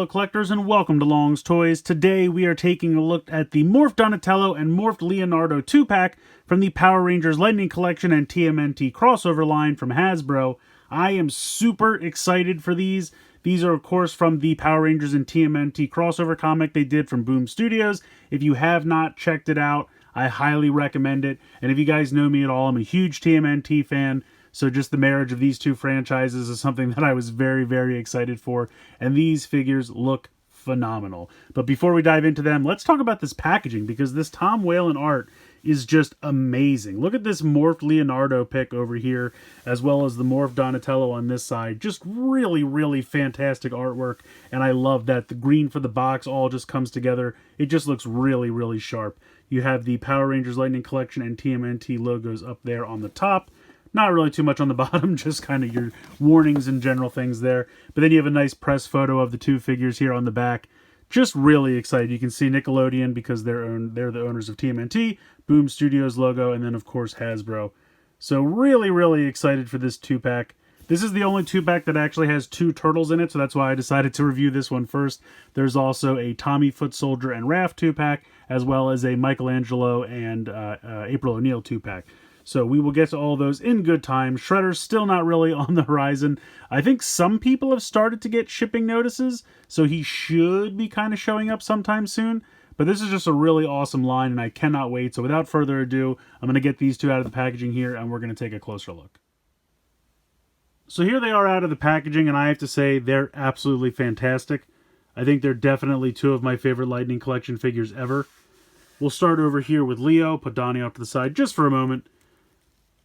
fellow collectors, and welcome to Long's Toys. Today we are taking a look at the Morphed Donatello and Morphed Leonardo 2-pack from the Power Rangers Lightning Collection and TMNT crossover line from Hasbro. I am super excited for these. These are, of course, from the Power Rangers and TMNT crossover comic they did from Boom Studios. If you have not checked it out, I highly recommend it. And if you guys know me at all, I'm a huge TMNT fan. So just the marriage of these two franchises is something that I was very, very excited for. And these figures look phenomenal. But before we dive into them, let's talk about this packaging, because this Tom Whalen art is just amazing. Look at this Morphed Leonardo pick over here, as well as the Morphed Donatello on this side. Just really, really fantastic artwork. And I love that the green for the box all just comes together. It just looks really, really sharp. You have the Power Rangers Lightning Collection and TMNT logos up there on the top. Not really too much on the bottom, just kind of your warnings and general things there. But then you have a nice press photo of the two figures here on the back. Just really excited. You can see Nickelodeon because they're the owners of TMNT, Boom Studios logo, and then of course Hasbro. So really, really excited for this 2-pack. This is the only 2-pack that actually has two turtles in it, so that's why I decided to review this one first. There's also a Tommy Foot Soldier and Raph 2-pack, as well as a Michelangelo and April O'Neil 2-pack. So we will get to all those in good time. Shredder's still not really on the horizon. I think some people have started to get shipping notices, so he should be kind of showing up sometime soon. But this is just a really awesome line, and I cannot wait. So without further ado, I'm going to get these two out of the packaging here, and we're going to take a closer look. So here they are out of the packaging, and I have to say they're absolutely fantastic. I think they're definitely two of my favorite Lightning Collection figures ever. We'll start over here with Leo. Put Donnie off to the side just for a moment.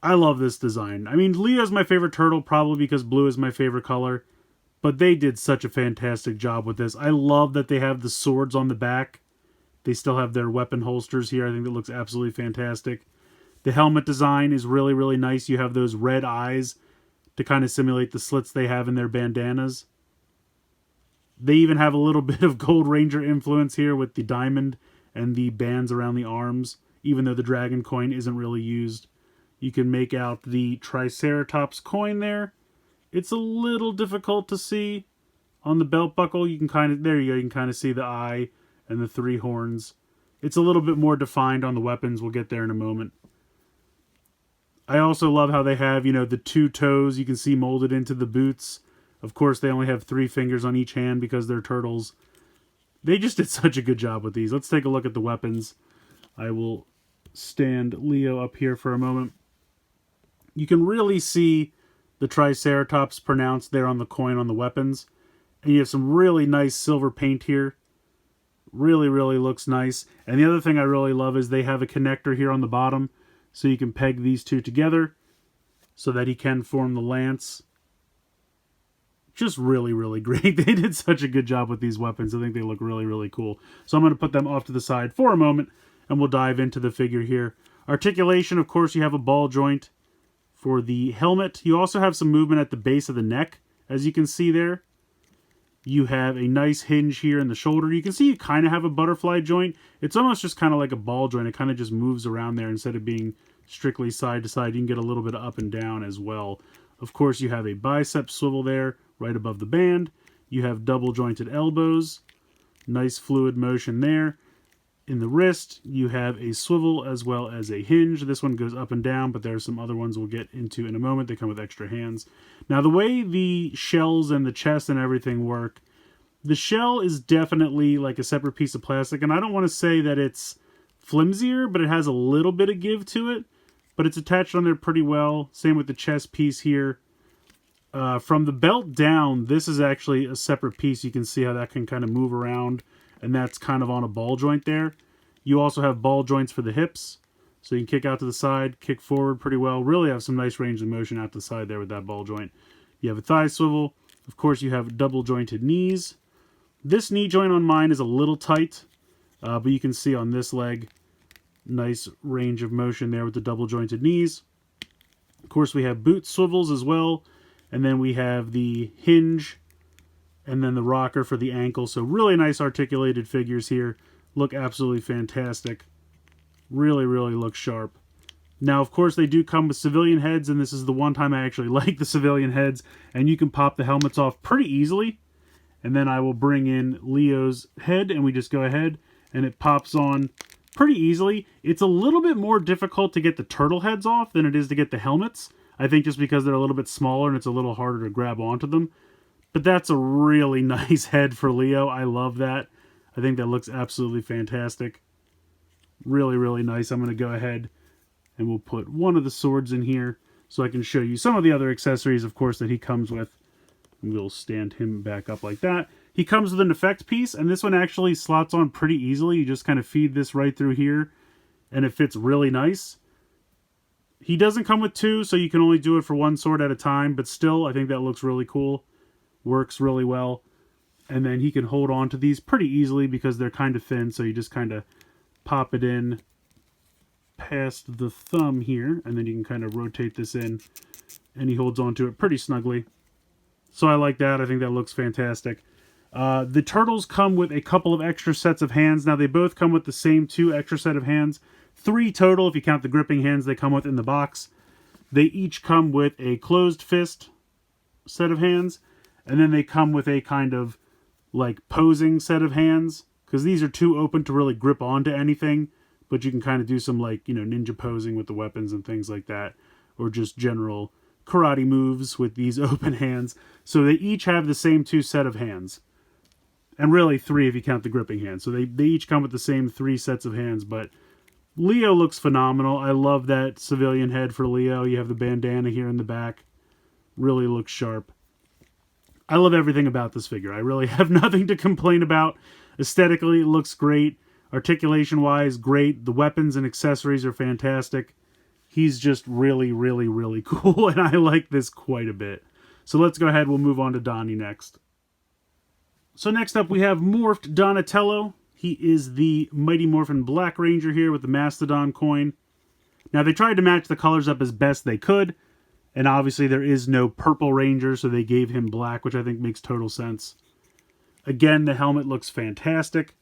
I love this design. I mean, Leo's my favorite turtle, probably because blue is my favorite color. But they did such a fantastic job with this. I love that they have the swords on the back. They still have their weapon holsters here. I think that looks absolutely fantastic. The helmet design is really, really nice. You have those red eyes to kind of simulate the slits they have in their bandanas. They even have a little bit of Gold Ranger influence here with the diamond and the bands around the arms, even though the dragon coin isn't really used. You can make out the Triceratops coin there. It's a little difficult to see on the belt buckle. You can kind of, there you go, you can kind of see the eye and the three horns. It's a little bit more defined on the weapons. We'll get there in a moment. I also love how they have, you know, the two toes you can see molded into the boots. Of course, they only have 3 fingers on each hand because they're turtles. They just did such a good job with these. Let's take a look at the weapons. I will stand Leo up here for a moment. You can really see the Triceratops pronounced there on the coin on the weapons. And you have some really nice silver paint here. Really, really looks nice. And the other thing I really love is they have a connector here on the bottom. So you can peg these two together so that he can form the lance. Just really, really great. They did such a good job with these weapons. I think they look really, really cool. So I'm going to put them off to the side for a moment, and we'll dive into the figure here. Articulation, of course, you have a ball joint for the helmet. You also have some movement at the base of the neck, as you can see there. You have a nice hinge here in the shoulder. You can see you kind of have a butterfly joint. It's almost just kind of like a ball joint. It kind of just moves around there instead of being strictly side to side. You can get a little bit of up and down as well. Of course, you have a bicep swivel there right above the band. You have double jointed elbows. Nice fluid motion there. In the wrist, you have a swivel as well as a hinge. This one goes up and down, but there are some other ones we'll get into in a moment. They come with extra hands. Now, the way the shells and the chest and everything work, the shell is definitely like a separate piece of plastic, and I don't want to say that it's flimsier, but it has a little bit of give to it, but it's attached on there pretty well. Same with the chest piece here. From the belt down, this is actually a separate piece. You can see how that can kind of move around, and that's kind of on a ball joint there. You also have ball joints for the hips, so you can kick out to the side, kick forward pretty well. Really have some nice range of motion out to the side there with that ball joint. You have a thigh swivel. Of course, you have double jointed knees. This knee joint on mine is a little tight, but you can see on this leg, nice range of motion there with the double jointed knees. Of course, we have boot swivels as well, and then we have the hinge and then the rocker for the ankle. So really nice articulated figures here. Look absolutely fantastic. Really, really look sharp. Now, of course, they do come with civilian heads, and this is the one time I actually like the civilian heads, and you can pop the helmets off pretty easily. And then I will bring in Leo's head, and we just go ahead, and it pops on pretty easily. It's a little bit more difficult to get the turtle heads off than it is to get the helmets. I think just because they're a little bit smaller and it's a little harder to grab onto them. But that's a really nice head for Leo. I love that. I think that looks absolutely fantastic. Really, really nice. I'm going to go ahead and we'll put one of the swords in here so I can show you some of the other accessories, of course, that he comes with. And we'll stand him back up like that. He comes with an effect piece, and this one actually slots on pretty easily. You just kind of feed this right through here, and it fits really nice. He doesn't come with two, so you can only do it for one sword at a time, but still, I think that looks really cool. Works really well. And then he can hold on to these pretty easily because they're kind of thin, so you just kind of pop it in past the thumb here, and then you can kind of rotate this in, and he holds on to it pretty snugly. So I like that. I think that looks fantastic. The turtles come with a couple of extra sets of hands. Now, they both come with the same 2 extra set of hands. 3 total if you count the gripping hands they come with in the box. They each come with a closed fist set of hands. And then they come with a kind of like posing set of hands. Because these are too open to really grip onto anything. But you can kind of do some like, you know, ninja posing with the weapons and things like that. Or just general karate moves with these open hands. So they each have the same 2 set of hands. And really 3 if you count the gripping hands. So they each come with the same 3 sets of hands. But Leo looks phenomenal. I love that civilian head for Leo. You have the bandana here in the back. Really looks sharp. I love everything about this figure. I really have nothing to complain about. Aesthetically, it looks great. Articulation-wise, great. The weapons and accessories are fantastic. He's just really, really, really cool, and I like this quite a bit. So let's go ahead. We'll move on to Donnie next. So next up, we have Morphed Donatello. He is the Mighty Morphin Black Ranger here with the Mastodon coin. Now, they tried to match the colors up as best they could, and obviously there is no Purple Ranger, so they gave him black, which I think makes total sense. Again, the helmet looks fantastic.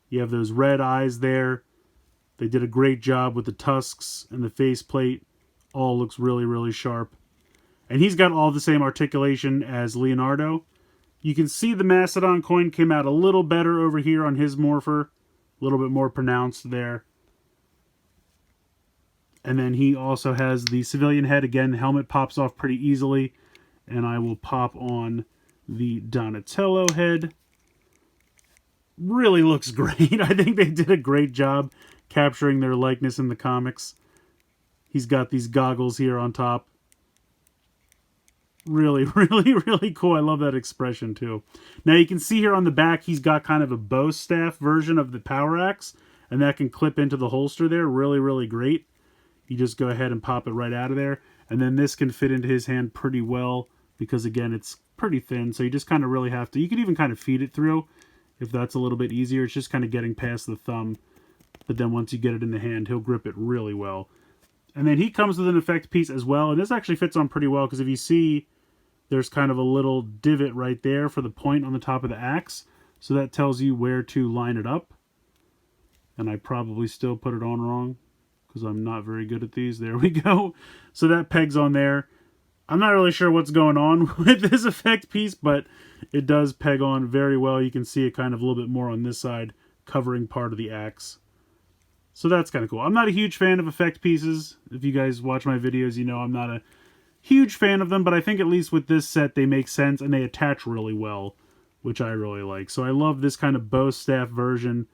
You have those red eyes there. They did a great job with the tusks and the faceplate. All looks really, really sharp. And he's got all the same articulation as Leonardo. You can see the Mastodon coin came out a little better over here on his morpher. A little bit more pronounced there. And then he also has the civilian head. Again, the helmet pops off pretty easily. And I will pop on the Donatello head. Really looks great. I think they did a great job capturing their likeness in the comics. He's got these goggles here on top. Really, really, really cool. I love that expression too. Now you can see here on the back, he's got kind of a bow staff version of the power axe, and that can clip into the holster there. Really, really great. You just go ahead and pop it right out of there. And then this can fit into his hand pretty well because, again, it's pretty thin. So you just kind of really have to... You could even kind of feed it through if that's a little bit easier. It's just kind of getting past the thumb. But then once you get it in the hand, he'll grip it really well. And then he comes with an effect piece as well. And this actually fits on pretty well because if you see, there's kind of a little divot right there for the point on the top of the axe. So that tells you where to line it up. And I probably still put it on wrong because I'm not very good at these. There we go. So that pegs on there. I'm not really sure what's going on with this effect piece, but it does peg on very well. You can see it kind of a little bit more on this side, covering part of the axe. So that's kind of cool. I'm not a huge fan of effect pieces. If you guys watch my videos, you know I'm not a huge fan of them, but I think at least with this set, they make sense and they attach really well, which I really like. So I love this kind of bow staff version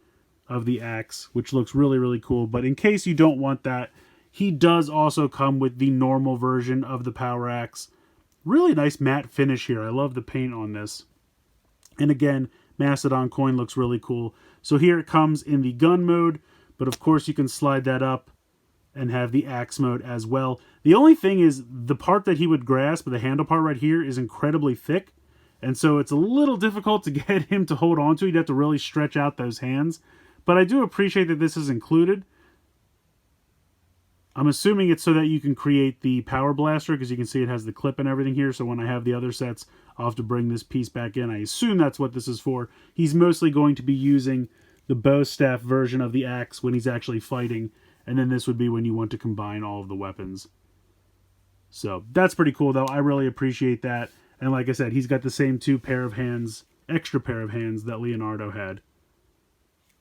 of the axe, which looks really, really cool. But in case you don't want that, he does also come with the normal version of the power axe. Really nice matte finish here. I love the paint on this. And again, Mastodon coin looks really cool. So here it comes in the gun mode, but of course you can slide that up and have the axe mode as well. The only thing is the part that he would grasp, the handle part right here, is incredibly thick. And so it's a little difficult to get him to hold on to. You'd have to really stretch out those hands. But I do appreciate that this is included. I'm assuming it's so that you can create the power blaster, because you can see it has the clip and everything here. So when I have the other sets, I'll have to bring this piece back in. I assume that's what this is for. He's mostly going to be using the bow staff version of the axe when he's actually fighting. And then this would be when you want to combine all of the weapons. So that's pretty cool, though. I really appreciate that. And like I said, he's got the same 2 pair of hands extra pair of hands that Leonardo had.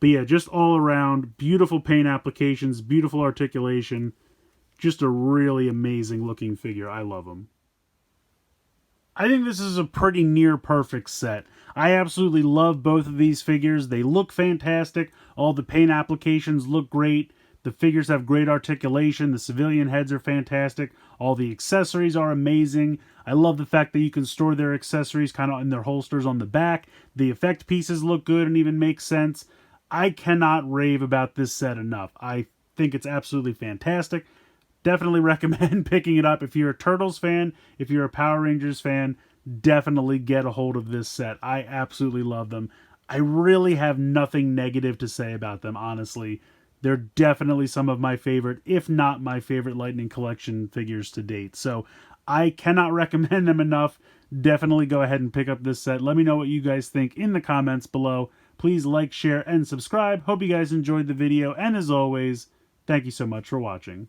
But yeah, just all around, beautiful paint applications, beautiful articulation. Just a really amazing looking figure. I love him. I think this is a pretty near perfect set. I absolutely love both of these figures. They look fantastic. All the paint applications look great. The figures have great articulation. The civilian heads are fantastic. All the accessories are amazing. I love the fact that you can store their accessories kind of in their holsters on the back. The effect pieces look good and even make sense. I cannot rave about this set enough. I think it's absolutely fantastic. Definitely recommend picking it up. If you're a Turtles fan, if you're a Power Rangers fan, definitely get a hold of this set. I absolutely love them. I really have nothing negative to say about them, honestly. They're definitely some of my favorite, if not my favorite Lightning Collection figures to date. So I cannot recommend them enough. Definitely go ahead and pick up this set. Let me know what you guys think in the comments below. Please like, share, and subscribe. Hope you guys enjoyed the video. And as always, thank you so much for watching.